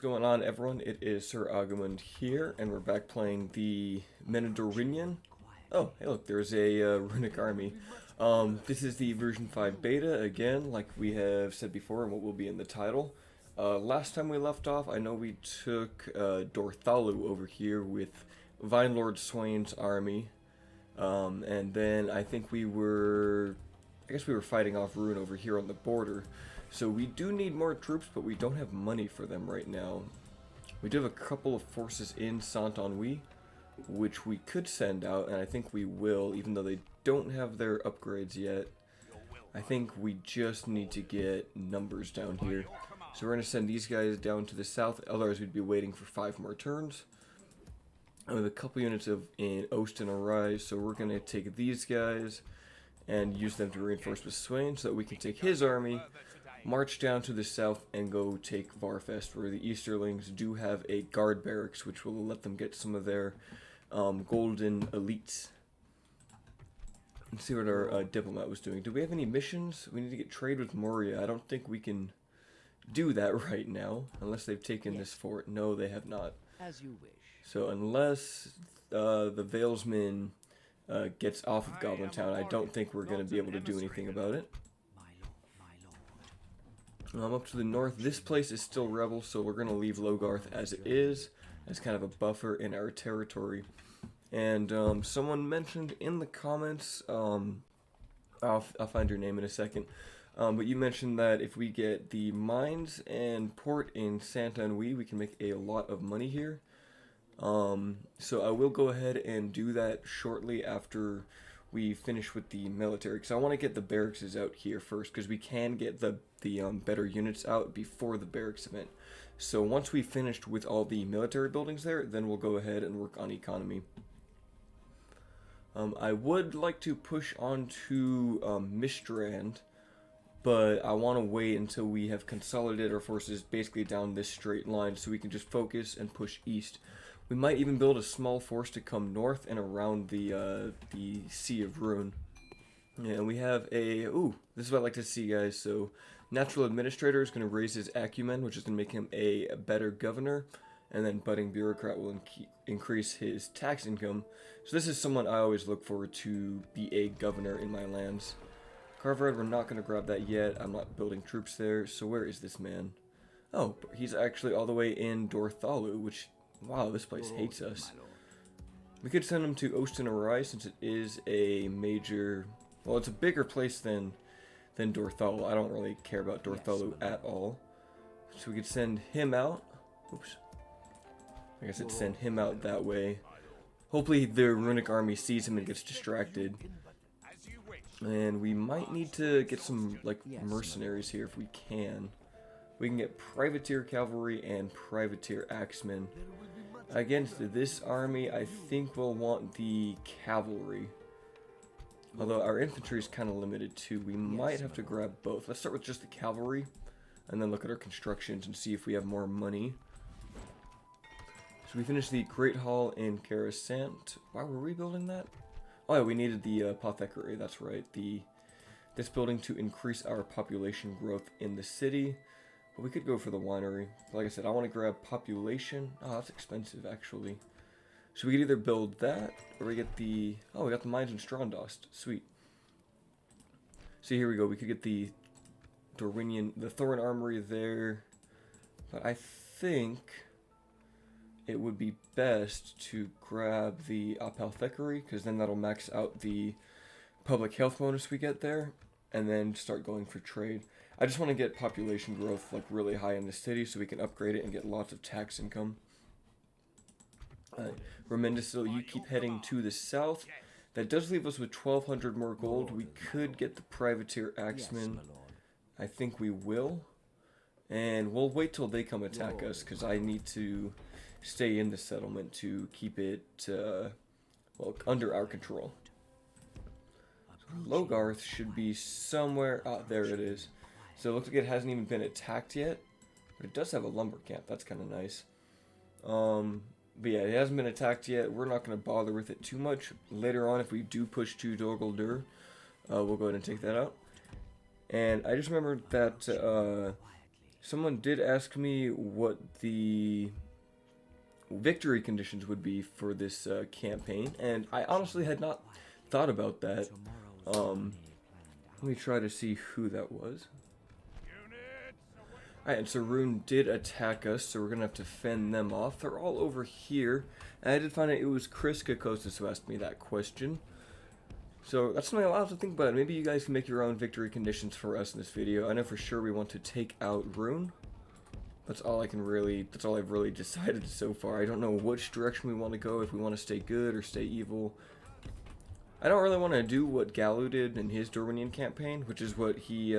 going on, everyone? It is Sir Agumund here, and we're back playing the Men of Dorwinion. Oh, hey look, there's a runic army. This is the version 5 beta, again, like we have said before, and what will be in the title. Last time we left off, I know we took Dorthalu over here with Vine Lord Swain's army, and then I think we were fighting off Rhûn over here on the border. So we do need more troops, but we don't have money for them right now. We do have a couple of forces in Saint-Ennui, which we could send out, and I think we will, even though they don't have their upgrades yet. I think we just need to get numbers down here. So we're going to send these guys down to the south, otherwise we'd be waiting for 5 more turns. And we have a couple units in Ost and Avari, so we're going to take these guys and use them to reinforce with Swain so that we can take his army, march down to the south, and go take Varfest, where the Easterlings do have a guard barracks, which will let them get some of their golden elites. Let's see what our diplomat was doing. Do we have any missions? We need to get trade with Moria. I don't think we can do that right now, unless they've taken this fort. No, they have not. As you wish. So unless the Valesman gets off of Goblin Town, I don't think we're going to be able to do anything about it. Up to the north, this place is still rebel, so we're going to leave Logarth as it is, as kind of a buffer in our territory. And someone mentioned in the comments, I'll find your name in a second, but you mentioned that if we get the mines and port in Saint-Ennui, we can make a lot of money here. So I will go ahead and do that shortly after we finish with the military, because I want to get the barracks out here first, because we can get the better units out before the barracks event. So once we've finished with all the military buildings there, then we'll go ahead and work on economy. I would like to push on to Mistrand, but I want to wait until we have consolidated our forces basically down this straight line so we can just focus and push east. We might even build a small force to come north and around the Sea of Rhûn. Yeah, and we have a... Ooh, this is what I like to see, guys. So, Natural Administrator is going to raise his acumen, which is going to make him a better governor. And then Budding Bureaucrat will increase his tax income. So this is someone I always look for to be a governor in my lands. Carvered, we're not going to grab that yet. I'm not building troops there. So where is this man? Oh, he's actually all the way in Dorthalu, which... Wow, this place hates us. We could send him to Ost and Avari since it is a major... Well, it's a bigger place than Dorthalu. I don't really care about Dorthalu at all. So we could send him out. Oops. I guess it's send him out that way. Hopefully the runic army sees him and gets distracted. And we might need to get some like mercenaries here if we can. We can get privateer cavalry and privateer axemen. Against this army, I think we'll want the cavalry. Although our infantry is kind of limited too. We might have to grab both. Let's start with just the cavalry, and then look at our constructions and see if we have more money. So we finished the Great Hall in Carasant. Why were we building that? Oh yeah, we needed the apothecary, that's right. This building to increase our population growth in the city. But we could go for the winery. Like I said, I want to grab population. Oh, that's expensive, actually. So we could either build that, or we get the... Oh, we got the mines in Strondast. Sweet. So here we go. We could get the Dorwinion, the Thorin Armory there. But I think it would be best to grab the apothecary, because then that'll max out the public health bonus we get there, and then start going for trade. I just want to get population growth like really high in the city so we can upgrade it and get lots of tax income. Remendesville, you keep heading to the south. That does leave us with 1,200 more gold. We could get the privateer axemen. I think we will. And we'll wait till they come attack us because I need to stay in the settlement to keep it well, under our control. Logarth should be somewhere... Ah, there it is. So it looks like it hasn't even been attacked yet, but it does have a lumber camp. That's kind of nice. But yeah, it hasn't been attacked yet. We're not going to bother with it too much. Later on, if we do push to Dor-Guldur, we'll go ahead and take that out. And I just remembered that Someone did ask me what the victory conditions would be for this campaign, and I honestly had not thought about that. Let me try to see who that was. Alright, and so Rhûn did attack us, so we're going to have to fend them off. They're all over here. And I did find out it was Chris Kakosas who asked me that question. So that's something I'll have to think about. Maybe you guys can make your own victory conditions for us in this video. I know for sure we want to take out Rhûn. That's all I've really decided so far. I don't know which direction we want to go, if we want to stay good or stay evil. I don't really want to do what Gallo did in his Dorwinion campaign, which is what he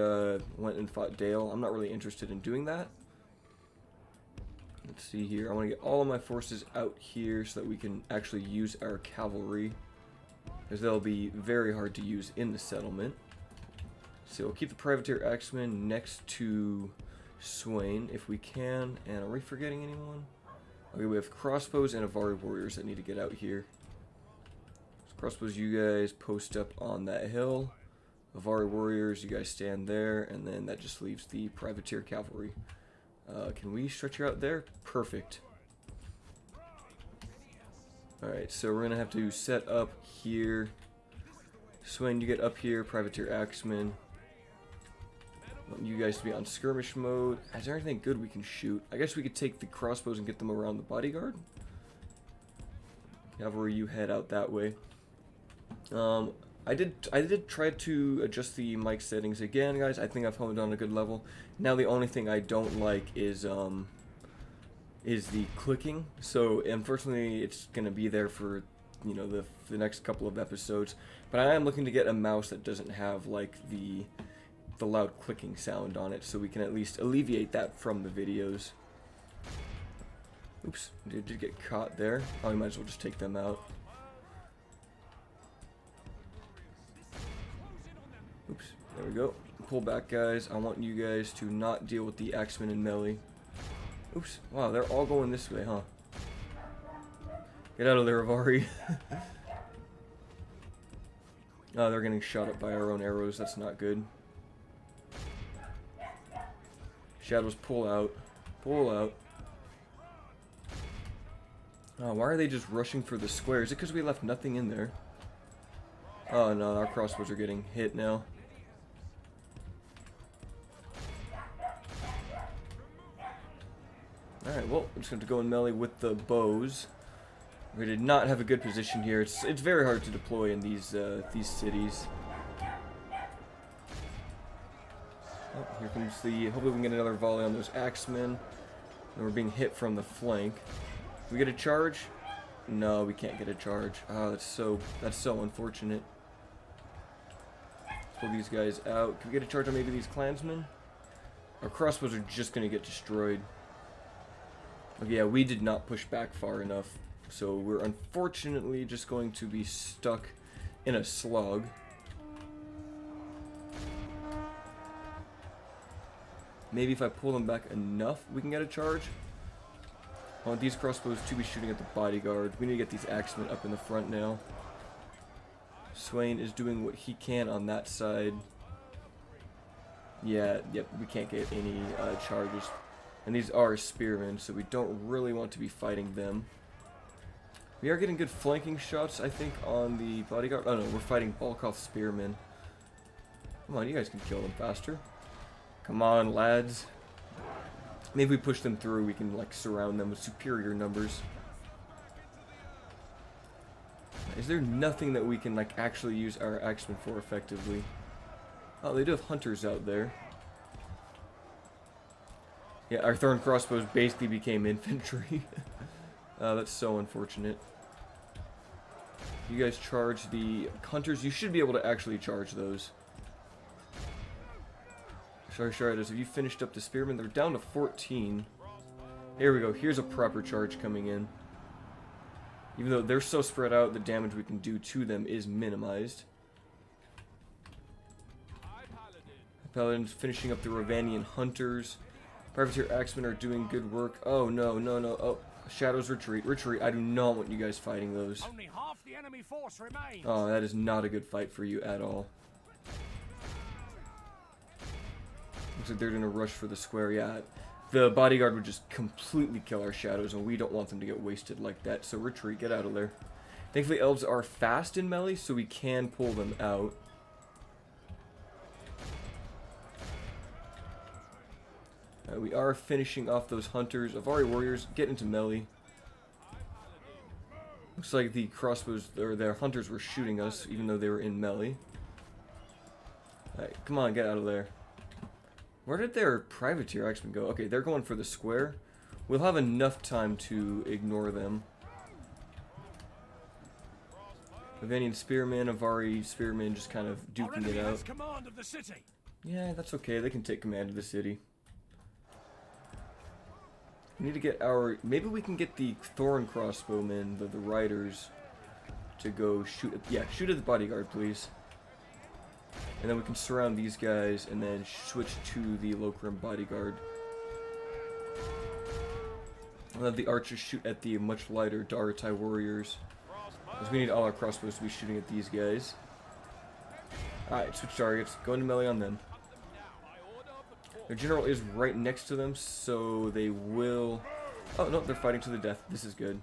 went and fought Dale. I'm not really interested in doing that. Let's see here. I want to get all of my forces out here so that we can actually use our cavalry, because they'll be very hard to use in the settlement. So we'll keep the privateer axemen next to Swain if we can. And are we forgetting anyone? Okay, we have crossbows and Avari warriors that need to get out here. Crossbows, you guys post up on that hill. Avari warriors, you guys stand there, and then that just leaves the privateer cavalry. Can we stretch her out there? Perfect. Alright, so we're gonna have to set up here. Swain, you get up here, privateer axemen. I want you guys to be on skirmish mode. Is there anything good we can shoot? I guess we could take the crossbows and get them around the bodyguard. Cavalry, you head out that way. I did try to adjust the mic settings again, guys. I think I've honed on a good level. Now the only thing I don't like is the clicking. So unfortunately, it's gonna be there for, you know, the next couple of episodes. But I am looking to get a mouse that doesn't have like the loud clicking sound on it, so we can at least alleviate that from the videos. Oops, did get caught there. Oh, we might as well just take them out. Oops, there we go. Pull back, guys. I want you guys to not deal with the axemen and melee. Oops, wow, they're all going this way, huh? Get out of there, Avari. Oh, they're getting shot up by our own arrows. That's not good. Shadows, pull out. Pull out. Oh, why are they just rushing for the square? Is it because we left nothing in there? Oh no, our crossbows are getting hit now. Alright, well, I'm just going to go in melee with the bows. We did not have a good position here. It's very hard to deploy in these cities. Oh, here comes the... Hopefully we can get another volley on those axemen. And we're being hit from the flank. We get a charge? No, we can't get a charge. Oh, that's so unfortunate. Let's pull these guys out. Can we get a charge on maybe these clansmen? Our crossbows are just going to get destroyed. Okay, yeah, we did not push back far enough. So we're unfortunately just going to be stuck in a slug. Maybe if I pull them back enough, we can get a charge. I want these crossbows to be shooting at the bodyguard. We need to get these axemen up in the front now. Swain is doing what he can on that side. Yeah, yep, we can't get any charges. And these are spearmen, so we don't really want to be fighting them. We are getting good flanking shots, I think, on the bodyguard. Oh no, we're fighting Balkoth spearmen. Come on, you guys can kill them faster. Come on, lads. Maybe we push them through, we can like surround them with superior numbers. Is there nothing that we can like actually use our axemen for effectively? Oh, they do have hunters out there. Yeah, our thorn crossbows basically became infantry. That's so unfortunate. You guys charge the hunters. You should be able to actually charge those. Sorry, have you finished up the spearmen? They're down to 14. Here we go. Here's a proper charge coming in. Even though they're so spread out, the damage we can do to them is minimized. Paladins finishing up the Ravanian hunters. Privateer axemen are doing good work. Oh no, no, no. Oh, shadows, retreat, retreat. I do not want you guys fighting those. Only half the enemy force remains. Oh, that is not a good fight for you at all. Looks like they're gonna rush for the square. Yeah, the bodyguard would just completely kill our shadows, and we don't want them to get wasted like that. So retreat, get out of there. Thankfully, elves are fast in melee, so we can pull them out. We are finishing off those hunters. Avari warriors, get into melee. Looks like the crossbows, or their hunters were shooting us, even though they were in melee. Alright, come on, get out of there. Where did their privateer axemen go? Okay, they're going for the square. We'll have enough time to ignore them. Evanian spearmen, Avari spearmen, just kind of duking it out. Command of the city. Yeah, that's okay. They can take command of the city. We need to get our... Maybe we can get the thorn crossbowmen, the riders, to go shoot at... Yeah, shoot at the bodyguard, please. And then we can surround these guys and then switch to the Lokrim bodyguard. I'll have the archers shoot at the much lighter Daratai warriors. Because we need all our crossbows to be shooting at these guys. Alright, switch targets. Go into melee on them. Their general is right next to them, so they will... Oh, no, they're fighting to the death. This is good.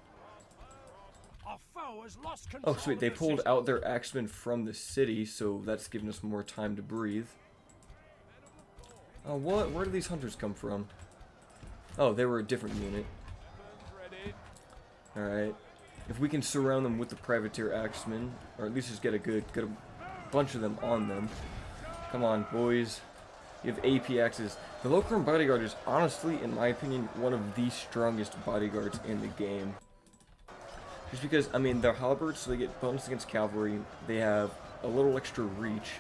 Our foe has lost control. Oh, sweet. They pulled out their axemen from the city, so that's giving us more time to breathe. Oh, what? Where do these hunters come from? Oh, they were a different unit. Alright. If we can surround them with the privateer axemen, or at least just get a bunch of them on them. Come on, boys. You have AP axes. The Lokrim bodyguard is honestly, in my opinion, one of the strongest bodyguards in the game. Just because, I mean, they're halberds, so they get bonus against cavalry. They have a little extra reach.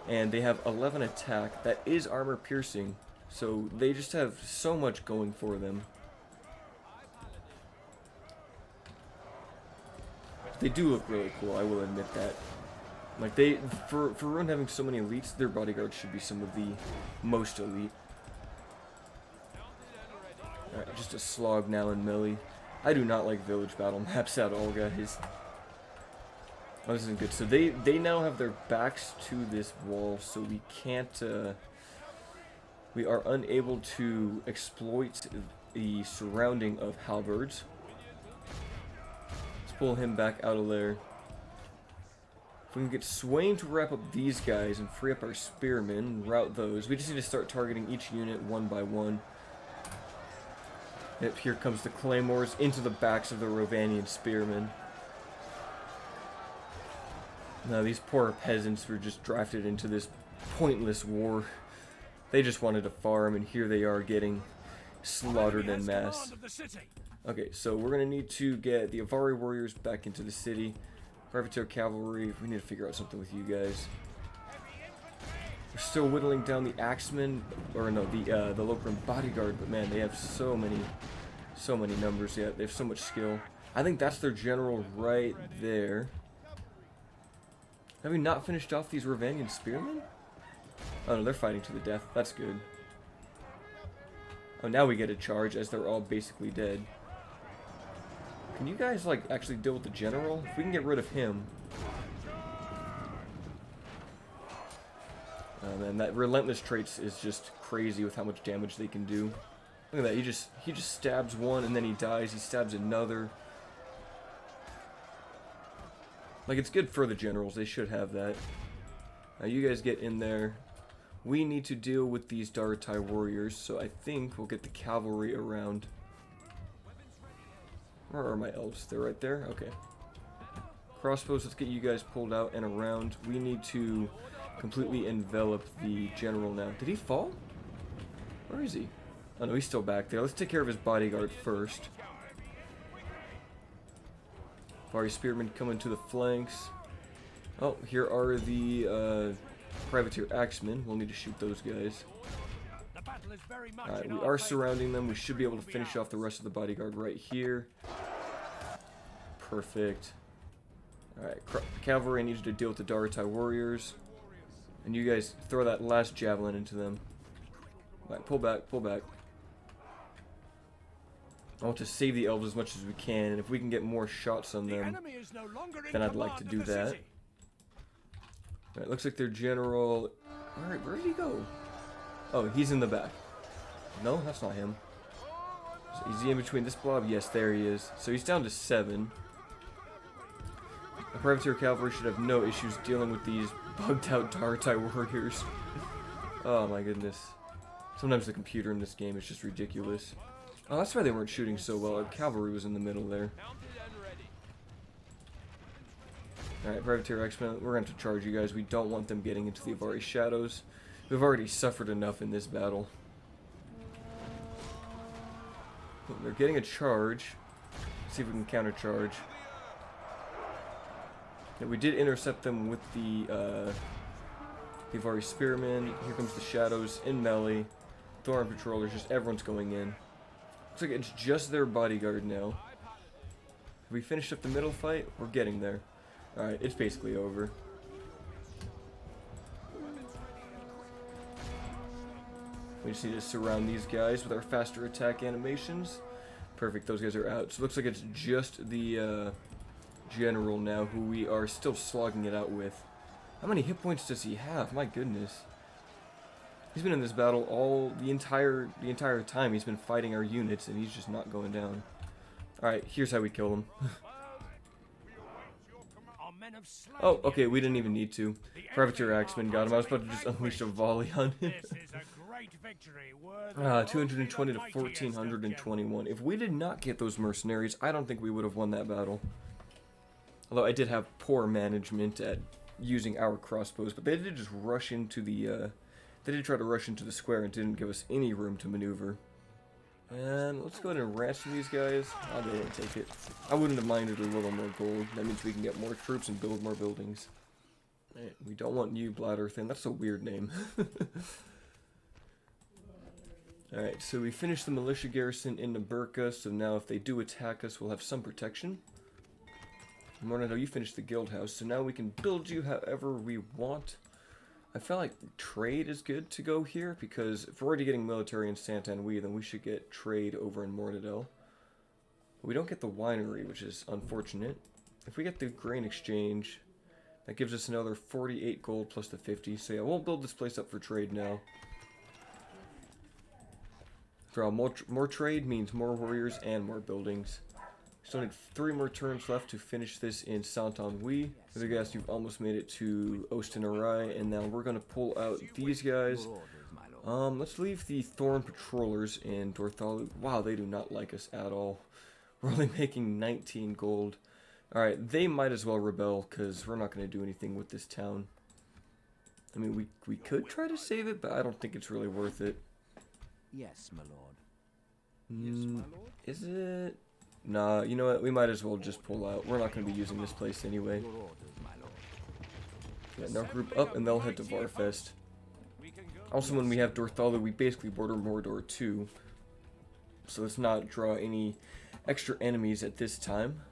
And they have 11 attack. That is armor piercing. So they just have so much going for them. They do look really cool, I will admit that. Like, for Rhûn having so many elites, their bodyguards should be some of the most elite. Alright, just a slog now in melee. I do not like village battle maps at all, guys. Oh, this isn't good. So they now have their backs to this wall, so we can't, we are unable to exploit the surrounding of halberds. Let's pull him back out of there. If we can get Swain to wrap up these guys and free up our spearmen and route those, we just need to start targeting each unit one by one. Yep, here comes the claymores into the backs of the Rovanian spearmen. Now these poor peasants were just drafted into this pointless war. They just wanted to farm, and here they are getting slaughtered en masse. Okay, so we're going to need to get the Avari warriors back into the city. Privateer cavalry, we need to figure out something with you guys. We're still whittling down the axemen, or no, the Lokrim bodyguard, but man, they have so many numbers yet. They have so much skill. I think that's their general right there. Have we not finished off these Rovanian spearmen? Oh no, they're fighting to the death. That's good. Oh, now we get a charge as they're all basically dead. Can you guys, like, actually deal with the general? If we can get rid of him. Oh man, that relentless traits is just crazy with how much damage they can do. Look at that, he just stabs one and then he dies, he stabs another. Like, it's good for the generals, they should have that. Now you guys get in there. We need to deal with these Daratai warriors, so I think we'll get the cavalry around. Where are my elves? They're right there? Okay. Crossbows, let's get you guys pulled out and around. We need to completely envelop the general now. Did he fall? Where is he? Oh no, he's still back there. Let's take care of his bodyguard first. Avari spearmen coming to the flanks. Oh, here are the privateer axemen. We'll need to shoot those guys. Alright, we are surrounding them. We should be able to finish off the rest of the bodyguard right here. Perfect. Alright, cavalry, I need you to deal with the Daratai warriors. And you guys throw that last javelin into them. Alright, pull back, pull back. I want to save the elves as much as we can, and if we can get more shots on them, then I'd like to do that. Alright, looks like their general... Alright, where did he go? Oh, he's in the back. No, that's not him. So is he in between this blob? Yes, there he is. So he's down to 7. The privateer cavalry should have no issues dealing with these bugged out Dartai warriors. Oh my goodness. Sometimes the computer in this game is just ridiculous. Oh, that's why they weren't shooting so well. Our cavalry was in the middle there. Alright, privateer X-Men, we're going to charge you guys. We don't want them getting into the Avari shadows. We've already suffered enough in this battle. They're getting a charge. Let's see if we can counter-charge. Yeah, we did intercept them with the Avari Spearmen. Here comes the shadows in melee. Thorn patrollers, just everyone's going in. Looks like it's just their bodyguard now. Have we finished up the middle fight? We're getting there. Alright, it's basically over. We just need to surround these guys with our faster attack animations. Perfect, those guys are out. So it looks like it's just the general now who we are still slogging it out with. How many hit points does he have? My goodness. He's been in this battle the entire time he's been fighting our units, and he's just not going down. Alright, here's how we kill him. Oh, okay, we didn't even need to. Privateer Axeman got him. I was about to just unleash a volley on him. 220 to 1421. If we did not get those mercenaries, I don't think we would have won that battle. Although I did have poor management at using our crossbows, but they did just rush into the, they did try to rush into the square and didn't give us any room to maneuver. And let's go ahead and ransom these guys. Oh, they didn't take it. I wouldn't have minded a little more gold. That means we can get more troops and build more buildings. Right, we don't want you, Bladder Thin. That's a weird name. Alright, so we finished the militia garrison in Naburka, so now if they do attack us, we'll have some protection. Mornado, you finished the guild house, so now we can build you however we want. I feel like trade is good to go here, because if we're already getting military in Saint-Anouilh, then we should get trade over in Mornadel. We don't get the winery, which is unfortunate. If we get the grain exchange, that gives us another 48 gold plus the 50. So yeah, we'll build this place up for trade now. Draw more trade means more warriors and more buildings. Still need 3 more turns left to finish this in Saint-Anouilh. I guess you've almost made it to Ostenarai, and now we're going to pull out these guys. Let's leave the Thorn Patrollers in Dorthalu. Wow, they do not like us at all. We're only making 19 gold. Alright, they might as well rebel, because we're not going to do anything with this town. I mean, we could try to save it, but I don't think it's really worth it. Yes, my lord. Yes, my lord. Is it? Nah, you know what? We might as well just pull out. We're not going to be using this place anyway. Yeah, now group up and they'll head to Varfest. Also, when we have Dorthalu, we basically border Mordor too. So let's not draw any extra enemies at this time.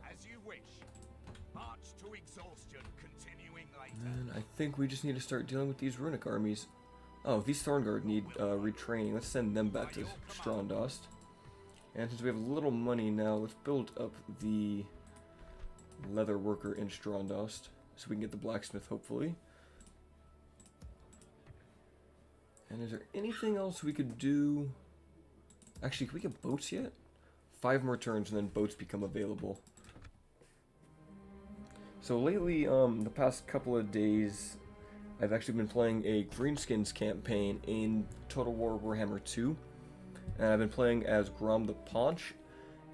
And I think we just need to start dealing with these runic armies. Oh, these Thorngard need retraining. Let's send them back to Strondost. And since we have a little money now, let's build up the leather worker in Strondost, so we can get the blacksmith, hopefully. And is there anything else we could do? Actually, can we get boats yet? 5 more turns and then boats become available. So lately, the past couple of days, I've actually been playing a Greenskins campaign in Total War Warhammer 2. And I've been playing as Grom the Paunch,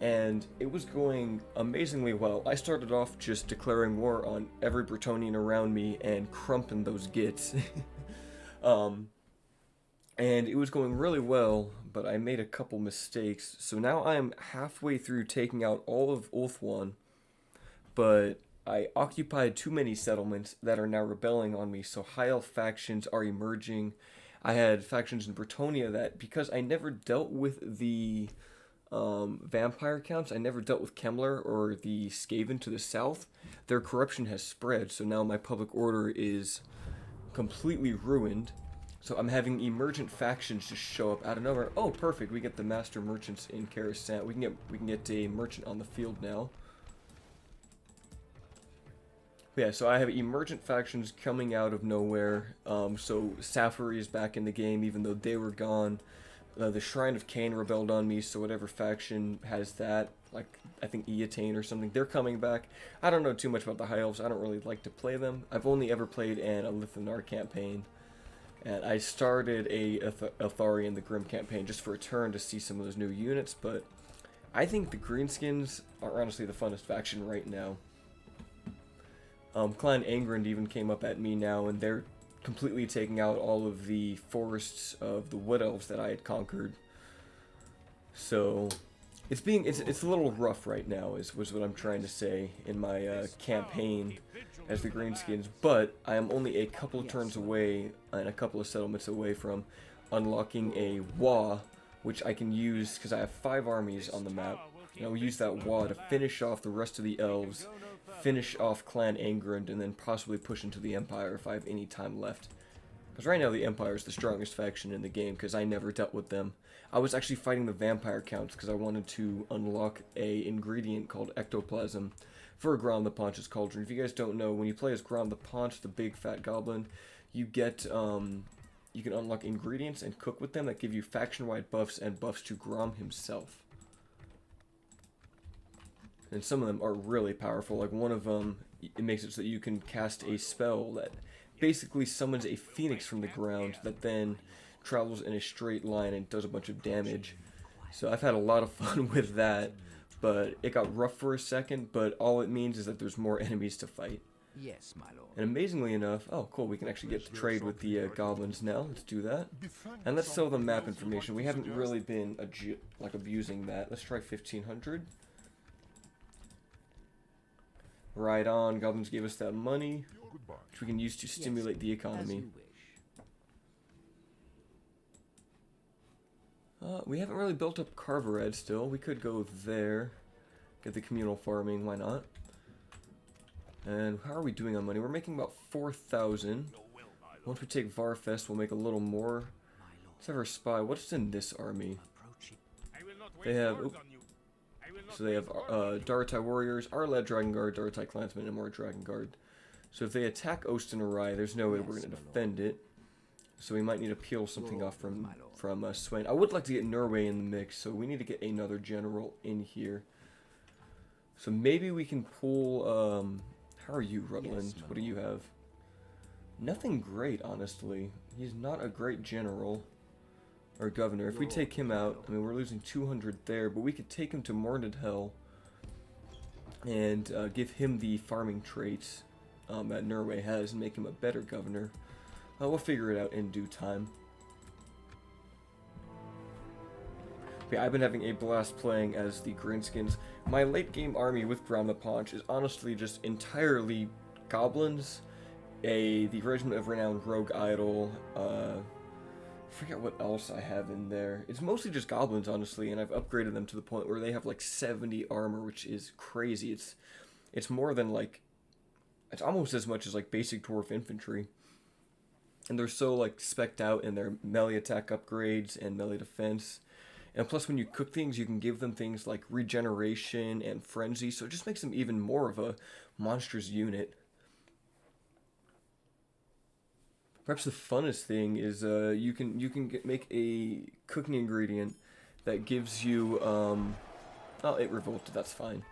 and it was going amazingly well. I started off just declaring war on every Bretonnian around me and crumping those gits. And it was going really well, but I made a couple mistakes. So now I am halfway through taking out all of Ulthuan, but I occupied too many settlements that are now rebelling on me, so high elf factions are emerging. I had factions in Bretonnia that, because I never dealt with the vampire counts, I never dealt with Kemlar or the Skaven to the south, their corruption has spread, so now my public order is completely ruined. So I'm having emergent factions just show up out of nowhere. Oh, perfect, we get the master merchants in Coruscant. We can get a merchant on the field now. Yeah, so I have emergent factions coming out of nowhere. So Safari is back in the game, even though they were gone. The Shrine of Cain rebelled on me, so whatever faction has that, like, I think Edain or something, they're coming back. I don't know too much about the High Elves. I don't really like to play them. I've only ever played an Alithanar campaign. And I started a Avari the Grim campaign just for a turn to see some of those new units, but I think the Greenskins are honestly the funnest faction right now. Clan Angrand even came up at me now, and they're completely taking out all of the forests of the Wood Elves that I had conquered. So it's a little rough right now, was what I'm trying to say in my campaign as the Greenskins. But I am only a couple turns away and a couple of settlements away from unlocking a Wa, which I can use because I have 5 armies on the map. And I'll use that Wa to finish off the rest of the elves, finish off Clan Angrand, and then possibly push into the Empire if I have any time left. Because right now the Empire is the strongest faction in the game because I never dealt with them. I was actually fighting the vampire counts because I wanted to unlock a ingredient called ectoplasm for Grom the Paunch's Cauldron. If you guys don't know, when you play as Grom the Paunch, the big fat goblin, you get you can unlock ingredients and cook with them that give you faction-wide buffs and buffs to Grom himself. And some of them are really powerful. Like one of them, it makes it so that you can cast a spell that basically summons a phoenix from the ground that then travels in a straight line and does a bunch of damage. So I've had a lot of fun with that, but it got rough for a second, but all it means is that there's more enemies to fight. Yes, my lord. And amazingly enough, oh cool, we can actually get to trade with the goblins now. Let's do that. And let's sell them map information. We haven't really been abusing that. Let's try 1500. Right on, goblins gave us that money, which we can use to stimulate the economy. We haven't really built up Carvered still. We could go there, get the communal farming, why not? And how are we doing on money? We're making about 4,000. Once we take Varfest, we'll make a little more. Let's have our spy. What's in this army? They have... So they have Dartai Warriors, Arlad Dragon Guard, Dartai Clansmen, and more Dragon Guard. So if they attack Ostenarai, there's no way we're going to defend it. So we might need to peel something off from Swain. I would like to get Norway in the mix, so we need to get another general in here. So maybe we can pull... how are you, Rutland? What do you have? Nothing great, honestly. He's not a great general. Or governor. If we take him out, I mean, we're losing 200 there, but we could take him to Morned Hell and give him the farming traits that Norway has and make him a better governor. We'll figure it out in due time. But yeah, I've been having a blast playing as the Greenskins. My late game army with Grom the Paunch is honestly just entirely goblins, the Regiment of Renowned Rogue Idol, I forget what else I have in there. It's mostly just goblins, honestly, and I've upgraded them to the point where they have like 70 armor, which is crazy. It's more than like, it's almost as much as like basic dwarf infantry. And they're so like specced out in their melee attack upgrades and melee defense. And plus when you cook things, you can give them things like regeneration and frenzy, so it just makes them even more of a monstrous unit. Perhaps the funnest thing is you can make a cooking ingredient that gives you oh, it revolted, that's fine.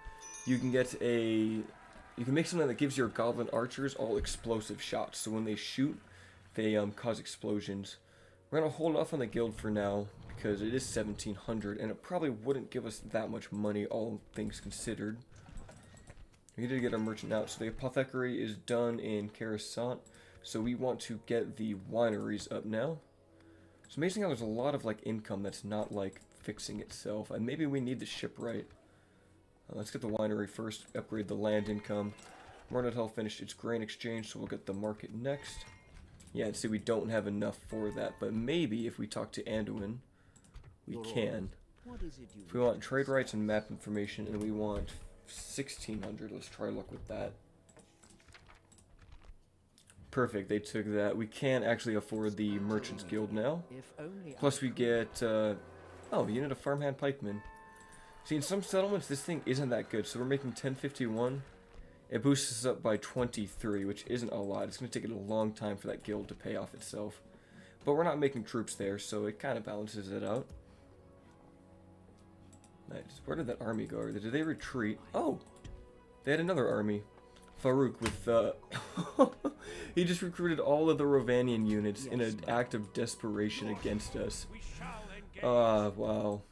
You can make something that gives your goblin archers all explosive shots, so when they shoot, they cause explosions. We're gonna hold off on the guild for now because it is 1700 and it probably wouldn't give us that much money, all things considered. We need to get our merchant out, so the apothecary is done in Coruscant. So we want to get the wineries up now. It's amazing how there's a lot of like income that's not like fixing itself, and maybe we need the shipwright. Let's get the winery first, upgrade the land income. Morned Hell finished its grain exchange, so we'll get the market next. Yeah, and see, we don't have enough for that, but maybe if we talk to Anduin, we can. If we want trade rights and map information, and we want 1600, let's try luck with that. Perfect, they took that. We can actually afford the Merchants Guild now. Plus we get, oh, a unit of farmhand pikemen. See, in some settlements, this thing isn't that good, so we're making 1051. It boosts us up by 23, which isn't a lot. It's going to take it a long time for that guild to pay off itself. But we're not making troops there, so it kind of balances it out. Nice. Where did that army go? Did they retreat? Oh! They had another army. Farouk with, he just recruited all of the Rovanian units in an act of desperation against us. Wow.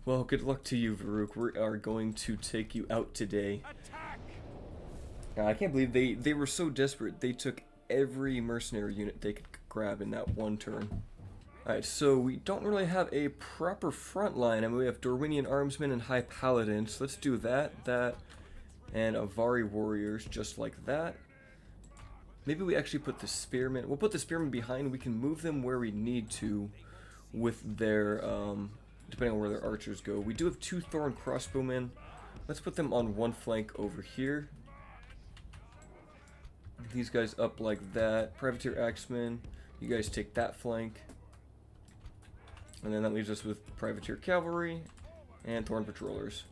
Well, good luck to you, Farouk. We are going to take you out today. I can't believe they were so desperate. They took every mercenary unit they could grab in that one turn. Alright, so we don't really have a proper front line. I mean, we have Dorwinion armsmen and high paladins. Let's do that, and Avari warriors just like that. Maybe we actually put the spearmen. We'll put the spearmen behind. We can move them where we need to with their, depending on where their archers go. We do have 2 thorn crossbowmen. Let's put them on one flank over here. These guys up like that. Privateer axemen, you guys take that flank. And then that leaves us with privateer cavalry and thorn patrollers.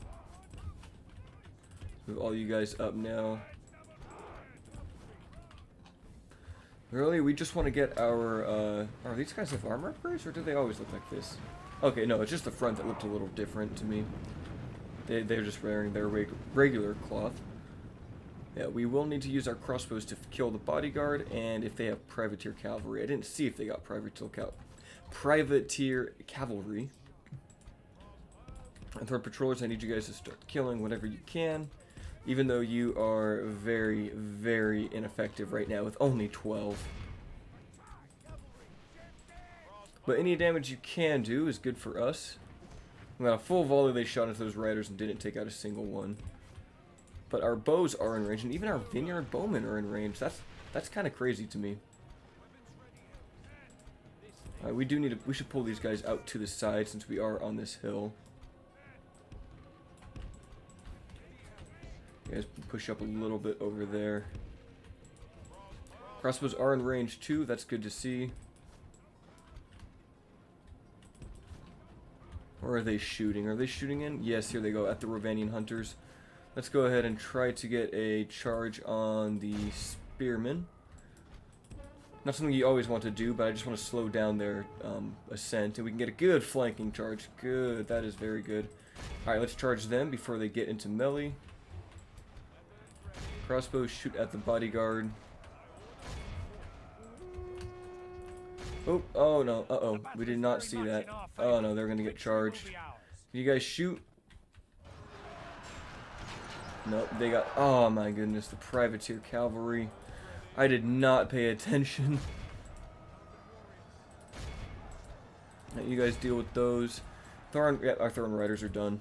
Move all you guys up now. Really, we just want to get our, are these guys have armor upgrades, or do they always look like this? Okay, no, it's just the front that looked a little different to me. They're just wearing their regular cloth. Yeah, we will need to use our crossbows to kill the bodyguard, and if they have privateer cavalry. I didn't see if they got privateer cavalry. And for patrollers, I need you guys to start killing whatever you can, even though you are very, very ineffective right now with only 12. But any damage you can do is good for us. We got a full volley they shot into those riders and didn't take out a single one. But our bows are in range, and even our vineyard bowmen are in range. That's kind of crazy to me. We should pull these guys out to the side since we are on this hill. You guys push up a little bit over there. Crossbows are in range too. That's good to see. Where are they shooting? Are they shooting in? Yes, here they go at the Rovanian hunters. Let's go ahead and try to get a charge on the spearmen. Not something you always want to do, but I just want to slow down their ascent, and we can get a good flanking charge. Good, that is very good. Alright, let's charge them before they get into melee. Crossbows shoot at the bodyguard. Oh no, uh-oh, we did not see that. Oh no, they're gonna get charged. Can you guys shoot? Nope, they got, oh my goodness, the privateer cavalry. I did not pay attention. You guys deal with those. Yeah, our Thorn Riders are done.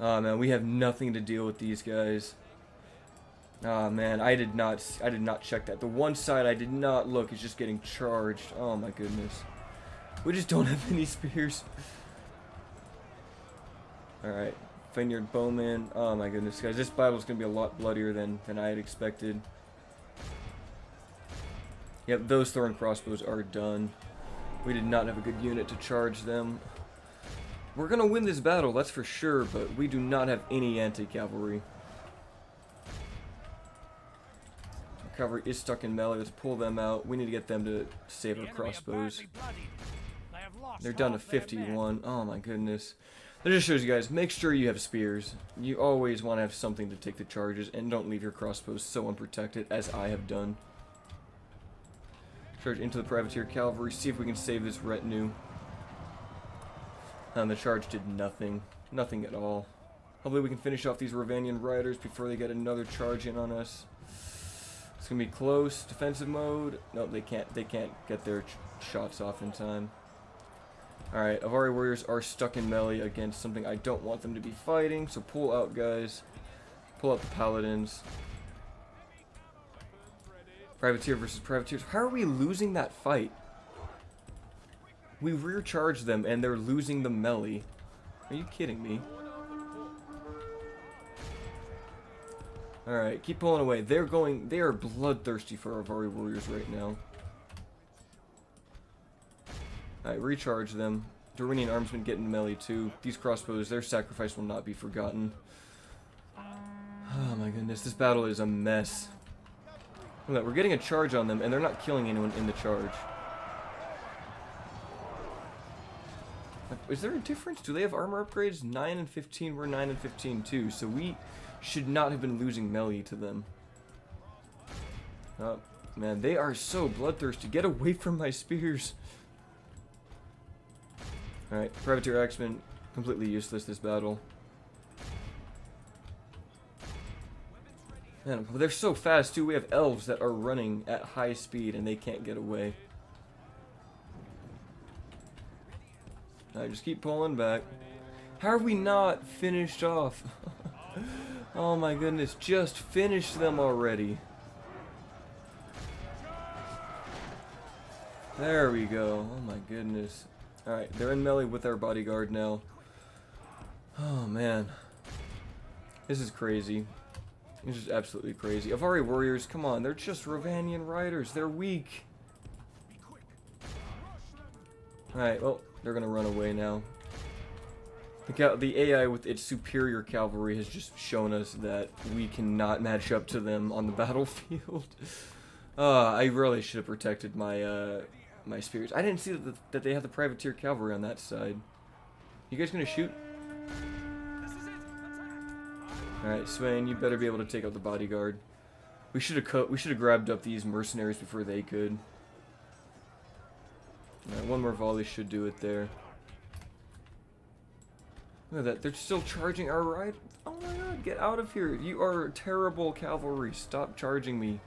Oh man, we have nothing to deal with these guys. Oh man, I did not check that. The one side I did not look is just getting charged. Oh my goodness. We just don't have any spears. Alright. Vineyard Bowman. Oh my goodness, guys. This battle is going to be a lot bloodier than I had expected. Yep, those Thorn Crossbows are done. We did not have a good unit to charge them. We're going to win this battle, that's for sure, but we do not have any anti-cavalry. Cavalry is stuck in melee. Let's pull them out. We need to get them to save our crossbows. They're down to 51. Oh my goodness. That just shows you guys, make sure you have spears. You always want to have something to take the charges, and don't leave your crossbows so unprotected, as I have done. Charge into the privateer cavalry, see if we can save this retinue. And the charge did nothing. Nothing at all. Hopefully we can finish off these Rovanian riders before they get another charge in on us. It's gonna be close. Defensive mode. No, they can't get their shots off in time. Alright, Avari warriors are stuck in melee against something I don't want them to be fighting, so pull out, guys. Pull out the paladins. Privateer versus privateers. How are we losing that fight? We rear charge them and they're losing the melee. Are you kidding me? Alright, keep pulling away. They are bloodthirsty for our Avari warriors right now. Alright, recharge them. Dorwinion armsmen get in melee too. These crossbows, their sacrifice will not be forgotten. Oh my goodness, this battle is a mess. Look at that, we're getting a charge on them, and they're not killing anyone in the charge. Is there a difference? Do they have armor upgrades? 9 and 15, we're 9 and 15 too, so we should not have been losing melee to them. Oh, man, they are so bloodthirsty. Get away from my spears. Alright, Privateer Axeman, completely useless this battle. Man, they're so fast too. We have elves that are running at high speed and they can't get away. Alright, just keep pulling back. How are we not finished off? Oh my goodness, just finish them already. There we go. Oh my goodness. Alright, they're in melee with our bodyguard now. Oh man. This is crazy. This is absolutely crazy. Avari warriors, come on, they're just Ravanian riders. They're weak. Alright, well, they're gonna run away now. The AI with its superior cavalry has just shown us that we cannot match up to them on the battlefield. I really should have protected my my spears. I didn't see that they have the privateer cavalry on that side. You guys gonna shoot? Alright, Swain, you better be able to take out the bodyguard. We should have grabbed up these mercenaries before they could. Alright, one more volley should do it there. Look at that, they're still charging our right. Oh my god, get out of here. You are terrible cavalry. Stop charging me.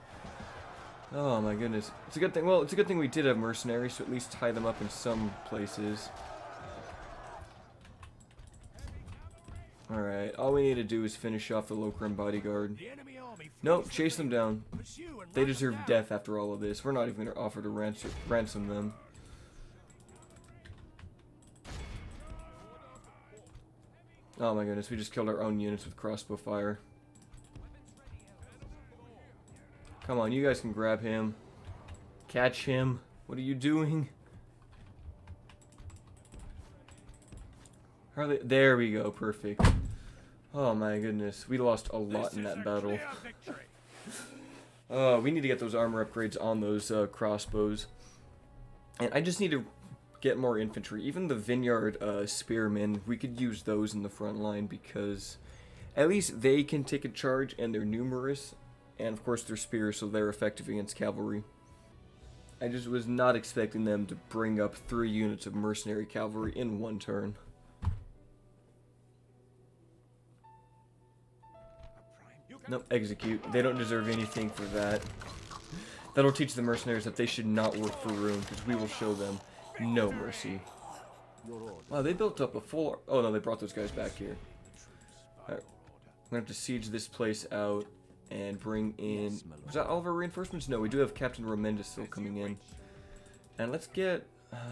Oh my goodness. It's a good thing. Well, it's a good thing we did have mercenaries, so at least tie them up in some places. Alright, all we need to do is finish off the Lokram bodyguard. Nope, chase them down. They deserve death after all of this. We're not even going to offer to ransom them. Oh my goodness, we just killed our own units with crossbow fire. Come on, you guys can grab him. Catch him. What are you doing? Are they? There we go, perfect. Oh my goodness, we lost a lot in that battle. We need to get those armor upgrades on those crossbows. And I just need to get more infantry. Even the vineyard spearmen, we could use those in the front line because at least they can take a charge and they're numerous. And of course they're spears, so they're effective against cavalry. I just was not expecting them to bring up 3 units of mercenary cavalry in one turn. Nope, execute. They don't deserve anything for that. That'll teach the mercenaries that they should not work for Rhûn, because we will show them no mercy. Wow, they built up a full... Oh no, they brought those guys back here. Alright, I'm gonna have to siege this place out and bring in... Was that all of our reinforcements? No, we do have Captain Romenda still coming in. And let's get...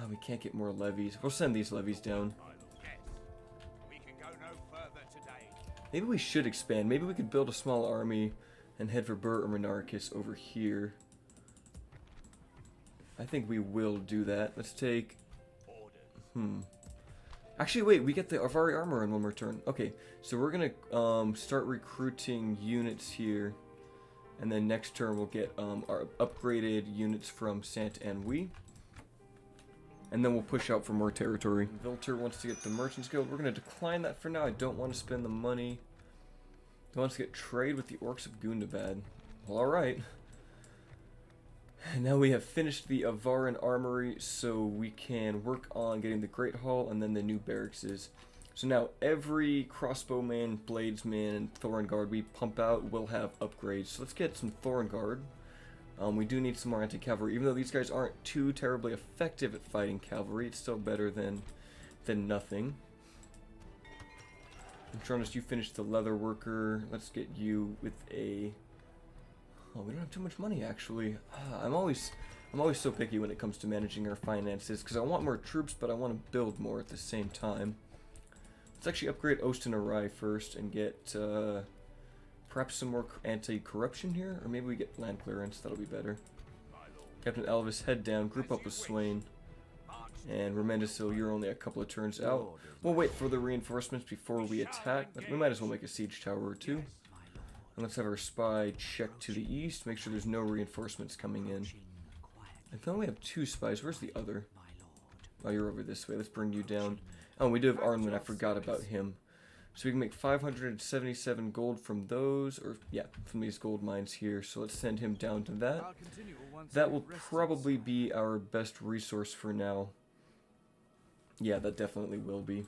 we can't get more levies. We'll send these levies down. Maybe we should expand. Maybe we could build a small army and head for Bur or Monarchus over here. I think we will do that. Let's take... Actually, wait, we get the Avari armor in one more turn. Okay, so we're gonna start recruiting units here. And then next turn we'll get our upgraded units from Sant and We. And then we'll push out for more territory. Vilter wants to get the Merchants Guild. We're going to decline that for now. I don't want to spend the money. He wants to get trade with the Orcs of Gundabad. Well, alright. And now we have finished the Avaran Armory, so we can work on getting the Great Hall and then the new barracks. So now every crossbowman, bladesman, and Thorin Guard we pump out will have upgrades. So let's get some Thorin Guard. We do need some more anti-cavalry. Even though these guys aren't too terribly effective at fighting cavalry, it's still better than nothing. Patronus, you finished the leather worker. Let's get you with a... Oh, we don't have too much money, actually. I'm always so picky when it comes to managing our finances, because I want more troops, but I want to build more at the same time. Let's actually upgrade Ost and Arai first and get... perhaps some more anti-corruption here? Or maybe we get land clearance, that'll be better. Captain Elvis, head down, group up with Swain. And Romendasil, you're only a couple of turns out. We'll wait for the reinforcements before we attack. We might as well make a siege tower or two. And let's have our spy check to the east, make sure there's no reinforcements coming in. I can only have 2 spies. Where's the other? Oh, you're over this way. Let's bring you down. Oh, we do have Arnwin. I forgot about him. So we can make 577 gold from those, or yeah, from these gold mines here. So let's send him down to that. That will probably be our best resource for now. Yeah, that definitely will be.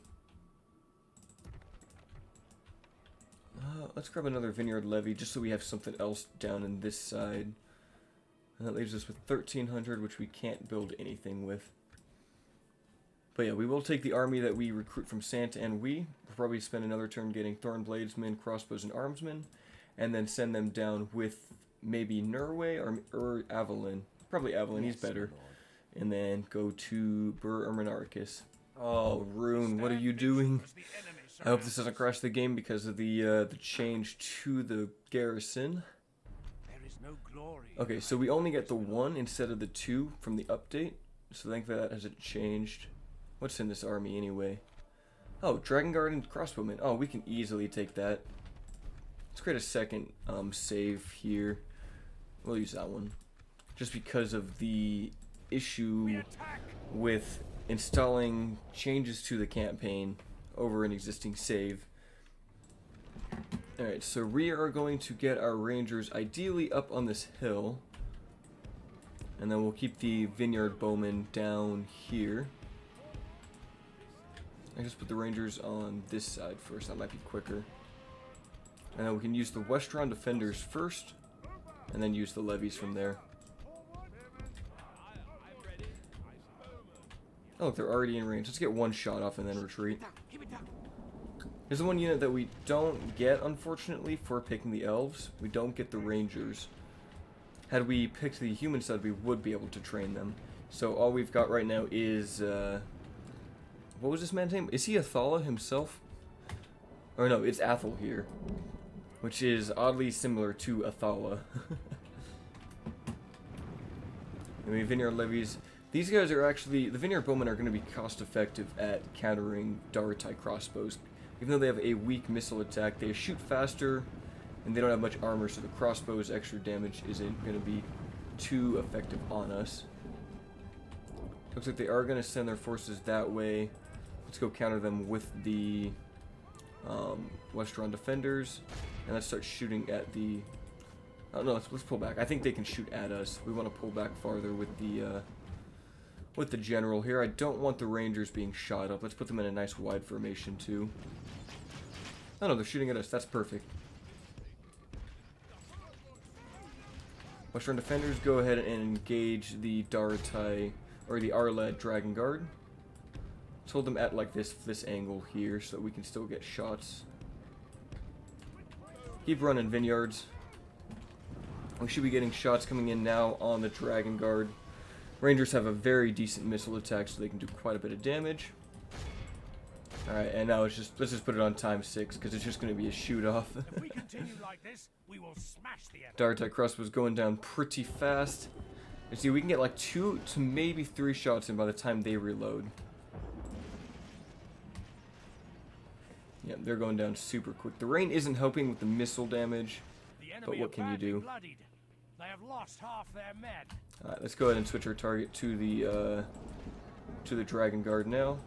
Let's grab another vineyard levy just so we have something else down in this side. And that leaves us with 1,300, which we can't build anything with. But yeah, we will take the army that we recruit from Santa and we'll probably spend another turn getting thorn bladesmen, crossbows, and armsmen, and then send them down with maybe Norway or Avalon. Probably Avalon, he's better. And then go to Bur Erminarchus. Oh, Rhûn, what are you doing? I hope this doesn't crash the game because of the change to the garrison. Okay, so we only get the 1 instead of the 2 from the update. So I think that hasn't changed. What's in this army anyway? Oh, Dragon Guard and Crossbowmen. Oh, we can easily take that. Let's create a second save here. We'll use that one. Just because of the issue with installing changes to the campaign over an existing save. Alright, so we are going to get our rangers ideally up on this hill. And then we'll keep the vineyard bowmen down here. I just put the rangers on this side first, that might be quicker. And then we can use the Westron defenders first, and then use the levies from there. Oh, look, they're already in range. Let's get 1 shot off and then retreat. Here's the one unit that we don't get, unfortunately, for picking the elves. We don't get the rangers. Had we picked the human side, we would be able to train them. So all we've got right now is... what was this man's name? Is he Athala himself? Or no, it's Athel here. Which is oddly similar to Athala. I mean, vineyard levies. These guys are actually... The vineyard bowmen are going to be cost effective at countering Daratai crossbows. Even though they have a weak missile attack, they shoot faster, and they don't have much armor, so the crossbow's extra damage isn't going to be too effective on us. Looks like they are going to send their forces that way. Let's go counter them with the Westron defenders, and let's start shooting at the... Oh no, let's pull back. I think they can shoot at us. We want to pull back farther with the general here. I don't want the rangers being shot up. Let's put them in a nice wide formation too. Oh no, they're shooting at us. That's perfect. Western defenders, go ahead and engage the Daratai, or the Arlad Dragon Guard. Let's hold them at like this angle here so that we can still get shots. Keep running, vineyards. We should be getting shots coming in now on the Dragon Guard. Rangers have a very decent missile attack, so they can do quite a bit of damage. Alright, and now let's just put it on ×6, because it's just going to be a shoot-off. If we continue like this, we will smash the enemy. Daratai crossbow's going down pretty fast. You see, we can get like 2 to maybe 3 shots in by the time they reload. Yeah, they're going down super quick. The rain isn't helping with the missile damage, but what can you do? They have lost half their men. Alright, let's go ahead and switch our target to the Dragon Guard now.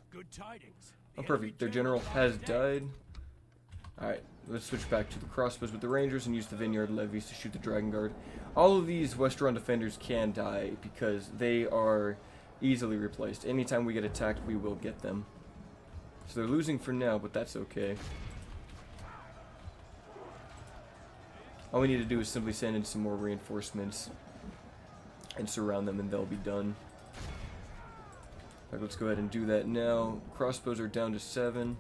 Good tidings. Oh, perfect. Their general has died. Alright, let's switch back to the crossbows with the Rangers and use the Vineyard Levies to shoot the Dragon Guard. All of these Westron defenders can die because they are easily replaced. Anytime we get attacked, we will get them. So they're losing for now, but that's okay. All we need to do is simply send in some more reinforcements and surround them, and they'll be done. Alright, let's go ahead and do that now. Crossbows are down to 7.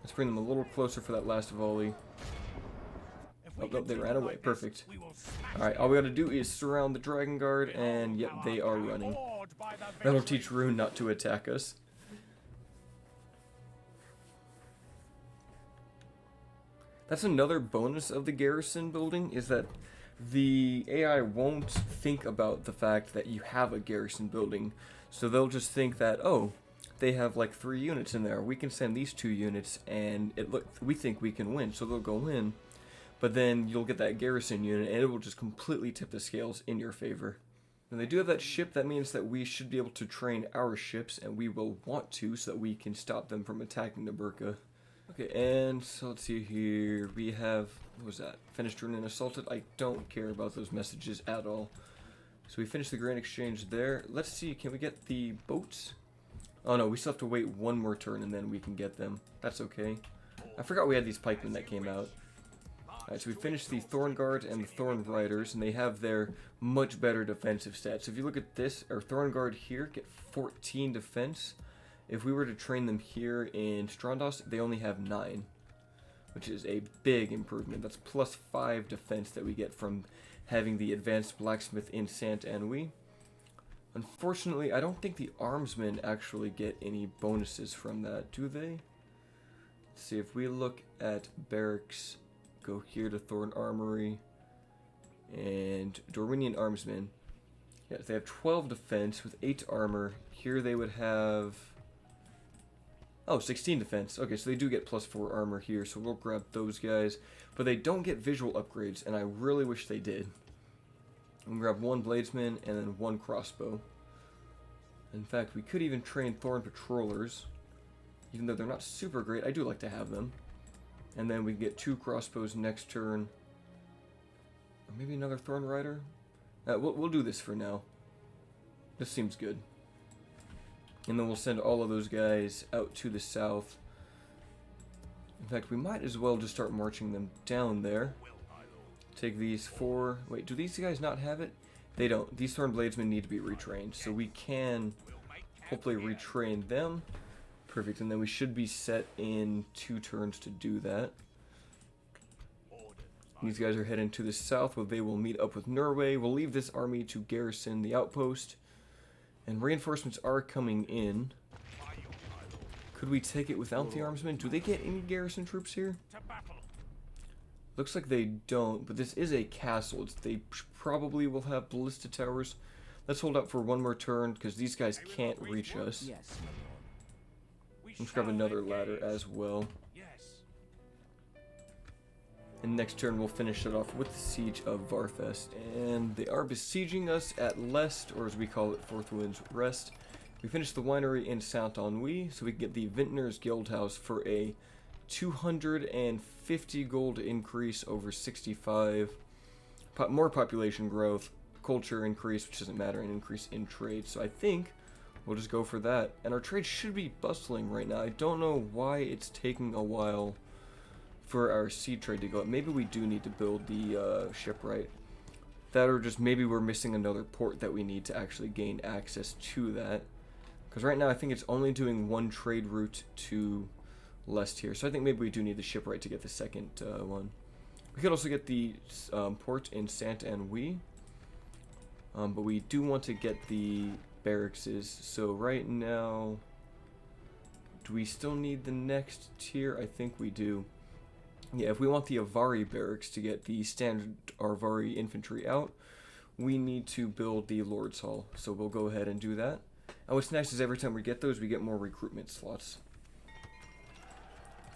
Let's bring them a little closer for that last volley. Oh, no, they ran away. Perfect. Alright, all we gotta do is surround the Dragon Guard, and yep, they are running. That'll teach Rhûn not to attack us. That's another bonus of the garrison building, is that the AI won't think about the fact that you have a garrison building. So they'll just think that, oh, they have like 3 units in there. We can send these 2 units, and we think we can win, so they'll go in. But then you'll get that garrison unit, and it will just completely tip the scales in your favor. And they do have that ship. That means that we should be able to train our ships, and we will want to, so that we can stop them from attacking the Burka. Okay, and so let's see here. We have, what was that? Finished and assaulted. I don't care about those messages at all. So we finished the grain exchange there. Let's see, can we get the boats? Oh no, we still have to wait 1 more turn and then we can get them. That's okay. I forgot we had these pikemen that came out. Alright, so we finished the Thorn Guard and the Thorn Riders, and they have their much better defensive stats. So if you look at this, our Thorn Guard here get 14 defense. If we were to train them here in Strondos, they only have 9, which is a big improvement. That's plus 5 defense that we get from having the advanced blacksmith in Saint-Anouilh. Unfortunately, I don't think the armsmen actually get any bonuses from that, do they? Let's see, if we look at barracks, go here to Thorn Armory, and Dorwinion armsmen. Yes, they have 12 defense with 8 armor. Here they would have... Oh, 16 defense. Okay, so they do get plus 4 armor here, so we'll grab those guys. But they don't get visual upgrades, and I really wish they did. We'll grab 1 bladesman and then 1 crossbow. In fact, we could even train Thorn Patrollers. Even though they're not super great, I do like to have them. And then we get 2 crossbows next turn. Or maybe another Thorn Rider? We'll do this for now. This seems good. And then we'll send all of those guys out to the south. In fact, we might as well just start marching them down there. Take these 4... Wait, do these guys not have it? They don't. These Thorn Bladesmen need to be retrained. So we can hopefully retrain them. Perfect. And then we should be set in 2 turns to do that. These guys are heading to the south, where they will meet up with Norway. We'll leave this army to garrison the outpost. And reinforcements are coming in. Could we take it without the armsmen? Do they get any garrison troops here? Looks like they don't, but this is a castle. They probably will have ballista towers. Let's hold out for 1 more turn, because these guys can't reach us. Yes, my lord. Let's grab another ladder as well. And next turn we'll finish it off with the siege of Varfest. And they are besieging us at Lest, or as we call it, Fourth Wind's Rest. We finished the winery in Saint-Anouilh, so we can get the Vintner's Guildhouse for a 250 gold increase over 65. More population growth, culture increase, which doesn't matter, and increase in trade. So I think we'll just go for that. And our trade should be bustling right now. I don't know why it's taking a while for our sea trade to go up. Maybe we do need to build the shipwright. That, or just maybe we're missing another port that we need to actually gain access to that. Because right now I think it's only doing 1 trade route to Lest here. So I think maybe we do need the shipwright to get the second one. We could also get the port in Saint-Anouilh. But we do want to get the barracks. So right now, do we still need the next tier? I think we do. Yeah, if we want the Avari barracks to get the standard Avari infantry out, we need to build the Lord's Hall. So we'll go ahead and do that. And what's nice is every time we get those, we get more recruitment slots.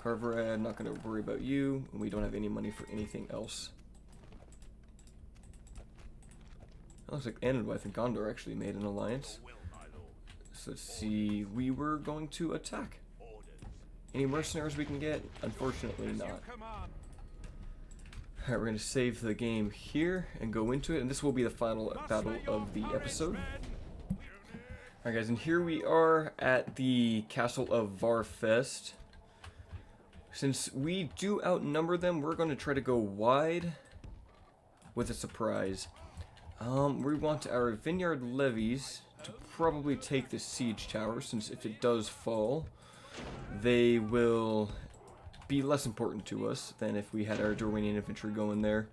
Carverad, not going to worry about you, and we don't have any money for anything else. It looks like Anadwyth and Gondor actually made an alliance. So let's see, we were going to attack. Any mercenaries we can get? Unfortunately not. Alright, we're going to save the game here and go into it, and this will be the final battle of the episode. Alright guys, and here we are at the Castle of Varfest. Since we do outnumber them, we're going to try to go wide with a surprise. We want our vineyard levies to probably take the siege tower, since if it does fall, they will be less important to us than if we had our Dorwinion infantry going there.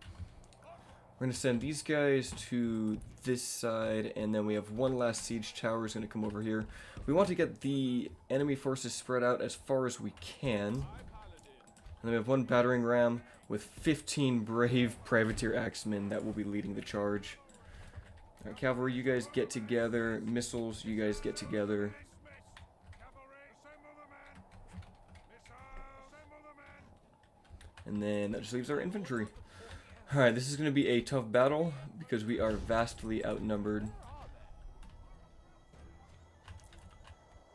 We're going to send these guys to this side, and then we have 1 last siege tower is going to come over here. We want to get the enemy forces spread out as far as we can. And then we have 1 battering ram with 15 brave privateer axemen that will be leading the charge. Alright, cavalry, you guys get together. Missiles, you guys get together. And then that just leaves our infantry. Alright, this is going to be a tough battle because we are vastly outnumbered.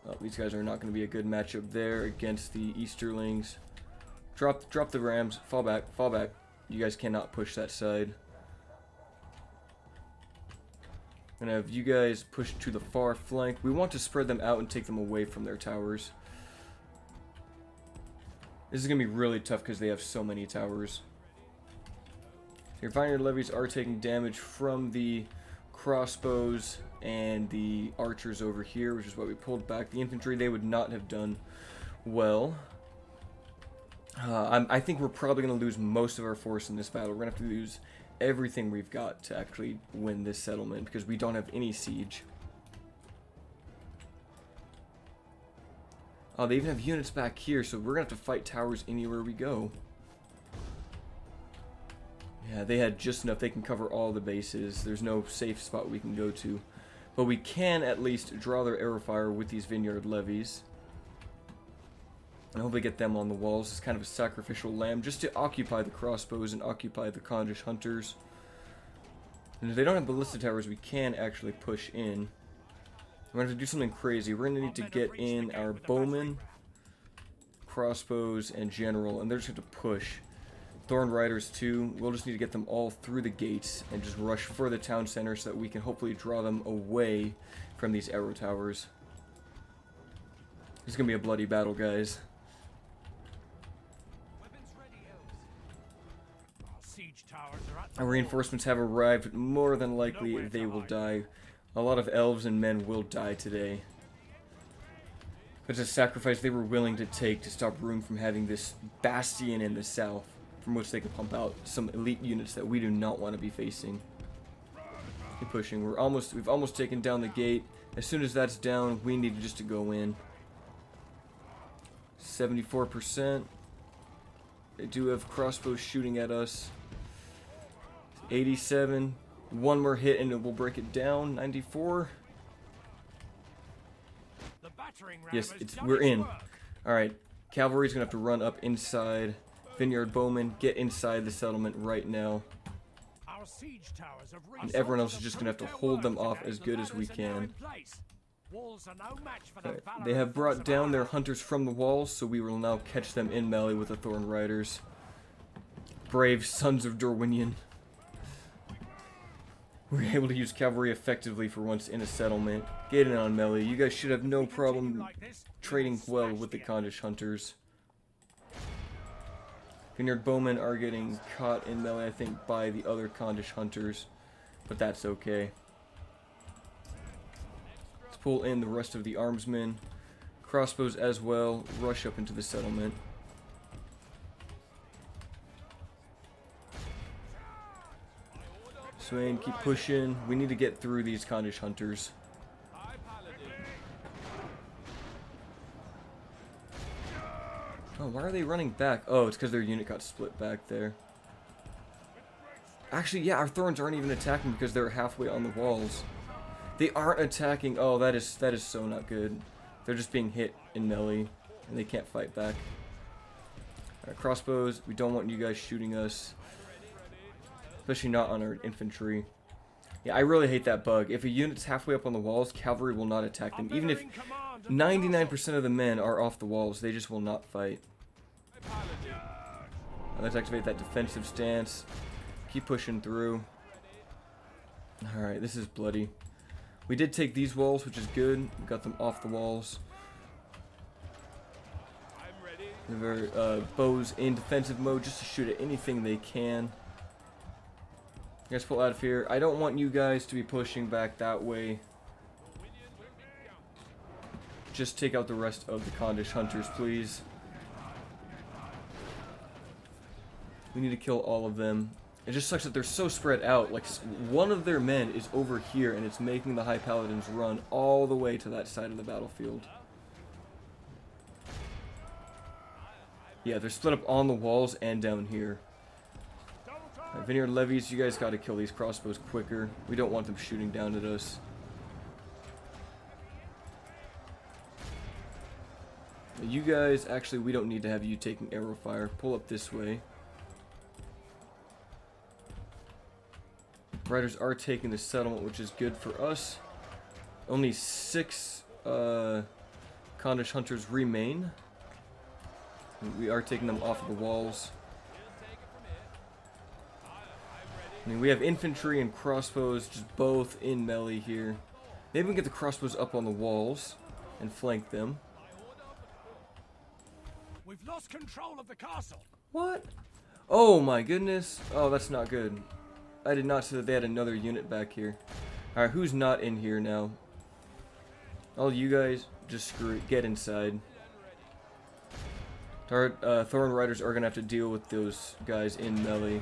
Oh, these guys are not going to be a good matchup there against the Easterlings. Drop the rams. Fall back. Fall back. You guys cannot push that side. I'm going to have you guys push to the far flank. We want to spread them out and take them away from their towers. This is going to be really tough because they have so many towers. Your vineyard levies are taking damage from the crossbows and the archers over here, which is why we pulled back. The infantry, they would not have done well. I think we're probably going to lose most of our force in this battle. We're going to have to lose everything we've got to actually win this settlement because we don't have any siege. Oh, they even have units back here, so we're going to have to fight towers anywhere we go. Yeah, they had just enough. They can cover all the bases. There's no safe spot we can go to. But we can at least draw their arrow fire with these vineyard levies. And hopefully get them on the walls. It's kind of a sacrificial lamb just to occupy the crossbows and occupy the Condish hunters. And if they don't have ballista towers, we can actually push in. We're going to have to do something crazy. We're going to need to get in our bowmen, crossbows, and general. And they're just going to push. Thorn Riders too. We'll just need to get them all through the gates and just rush for the town center so that we can hopefully draw them away from these arrow towers. This is going to be a bloody battle, guys. Our reinforcements have arrived. More than likely, they will die. A lot of elves and men will die today. It's a sacrifice they were willing to take to stop Rhûn from having this bastion in the south, from which they can pump out some elite units that we do not want to be facing. Keep pushing. We've almost taken down the gate. As soon as that's down, we need just to go in. 74%. They do have crossbows shooting at us. 87. One more hit and it will break it down. 94. Yes, we're in. Alright. Cavalry's gonna have to run up inside. Vineyard bowmen, get inside the settlement right now. And everyone else is just gonna have to hold them off as good as we can. Right. They have brought down their hunters from the walls, so we will now catch them in melee with the Thorn Riders. Brave sons of Dorwinion. We're able to use cavalry effectively for once in a settlement. Get in on melee. You guys should have no problem trading well with the Condish hunters. Vineyard bowmen are getting caught in melee, I think, by the other Condish hunters. But that's okay. Let's pull in the rest of the armsmen. Crossbows as well. Rush up into the settlement. Swain, keep pushing. We need to get through these Condish hunters. Oh, why are they running back? Oh, it's because their unit got split back there. Actually, yeah, our Thorns aren't even attacking because they're halfway on the walls. They aren't attacking. Oh, that is so not good. They're just being hit in melee, and they can't fight back. Alright, crossbows. We don't want you guys shooting us. Especially not on our infantry. Yeah, I really hate that bug. If a unit's halfway up on the walls, cavalry will not attack them. Even if 99% of the men are off the walls, they just will not fight. Let's activate that defensive stance. Keep pushing through. Alright, this is bloody. We did take these walls, which is good. We got them off the walls. We have our bows in defensive mode just to shoot at anything they can. You guys pull out of here. I don't want you guys to be pushing back that way. Just take out the rest of the Condish hunters, please. We need to kill all of them. It just sucks that they're so spread out. Like, one of their men is over here, and it's making the High Paladins run all the way to that side of the battlefield. Yeah, they're split up on the walls and down here. Right, Vineyard levies, you guys gotta kill these crossbows quicker. We don't want them shooting down at us. You guys, actually, we don't need to have you taking arrow fire. Pull up this way. Riders are taking the settlement, which is good for us. Only 6 Condish hunters remain. We are taking them off of the walls. I mean, we have infantry and crossbows, just both in melee here. Maybe we can get the crossbows up on the walls and flank them. We've lost control of the castle. What? Oh my goodness. Oh, that's not good. I did not see that they had another unit back here. Alright, who's not in here now? All you guys, just screw it. Get inside. Our Thorn Riders are going to have to deal with those guys in melee.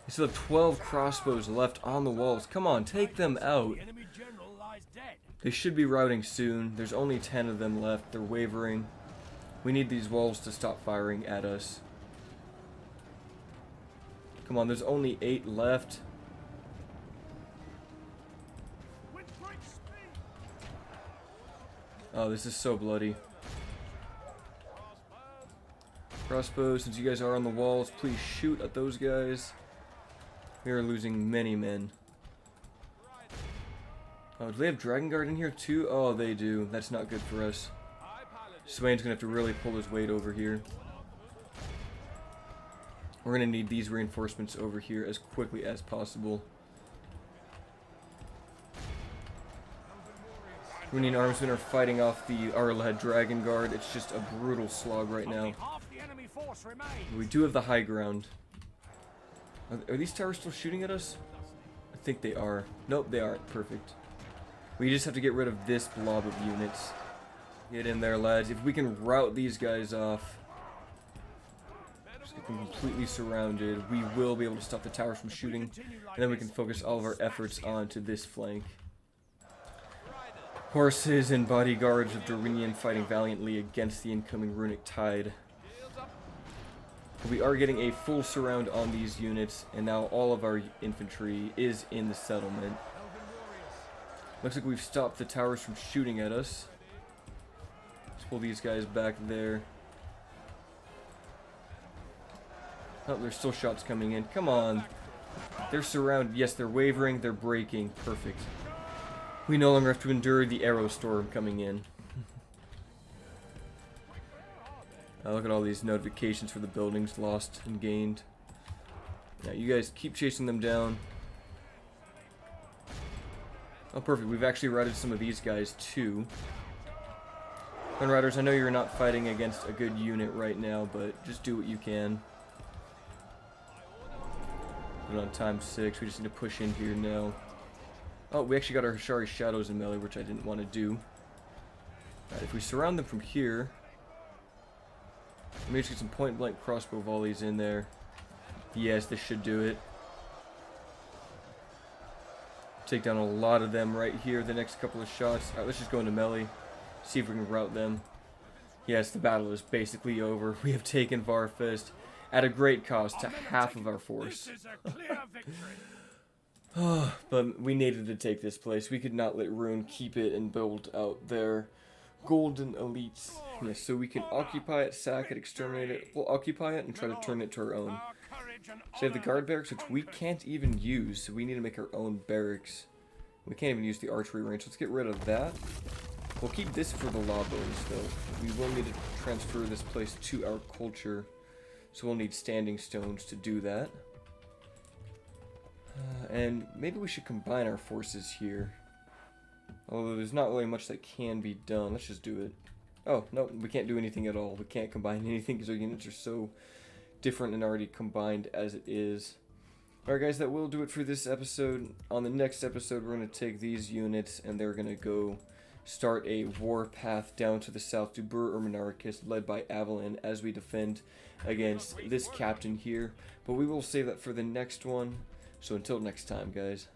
We still have 12 crossbows left on the walls. Come on, take them out. The enemy general lies dead. They should be routing soon. There's only 10 of them left. They're wavering. We need these walls to stop firing at us. Come on, there's only 8 left. With great speed. Oh, this is so bloody. Crossbows, since you guys are on the walls, please shoot at those guys. We are losing many men. Oh, do they have Dragon Guard in here too? Oh, they do. That's not good for us. Swain's gonna have to really pull his weight over here. We're gonna need these reinforcements over here as quickly as possible. Dorwinion armsmen are fighting off the Arlad Dragon Guard. It's just a brutal slog right now. Only half the enemy force remains. We do have the high ground. Are these towers still shooting at us? I think they are. Nope, they aren't. Perfect. We just have to get rid of this blob of units. Get in there, lads. If we can rout these guys off, just get them completely surrounded, we will be able to stop the towers from shooting, and then we can focus all of our efforts onto this flank. Horses and bodyguards of Dorwinion fighting valiantly against the incoming runic tide. We are getting a full surround on these units, and now all of our infantry is in the settlement. Looks like we've stopped the towers from shooting at us. Let's pull these guys back there. Oh, there's still shots coming in. Come on. They're surrounded. Yes, they're wavering. They're breaking. Perfect. We no longer have to endure the arrow storm coming in. Look at all these notifications for the buildings lost and gained. Now you guys keep chasing them down. Oh, perfect. We've actually routed some of these guys too. Gun Riders, I know you're not fighting against a good unit right now, but just do what you can. Put it on ×6. We just need to push in here now. Oh, we actually got our Hashari Shadows in melee, which I didn't want to do. Alright, if we surround them from here, maybe just get some point-blank crossbow volleys in there. Yes, this should do it. Take down a lot of them right here the next couple of shots. Alright, let's just go into melee. See if we can rout them. Yes, the battle is basically over. We have taken Varfest at a great cost to half of our force. This is a clear victory. But we needed to take this place. We could not let Rhûn keep it and build out their golden elites. Yes, so we can occupy it, sack it, exterminate it. We'll occupy it and try to turn it to our own. Our courage and So we have the honor guard barracks, which we can't even use, so we need to make our own barracks. We can't even use the archery range. Let's get rid of that. We'll keep this for the law bones, though. We will need to transfer this place to our culture, so we'll need standing stones to do that. And maybe we should combine our forces here. Although there's not really much that can be done. Let's just do it. Oh, no, we can't do anything at all. We can't combine anything because our units are so different and already combined as it is. Alright guys, that will do it for this episode. On the next episode, we're going to take these units and they're going to go start a war path down to the south to Bur Urmanarchus, led by Avalon, as we defend against this captain here. But we will save that for the next one. So until next time, guys.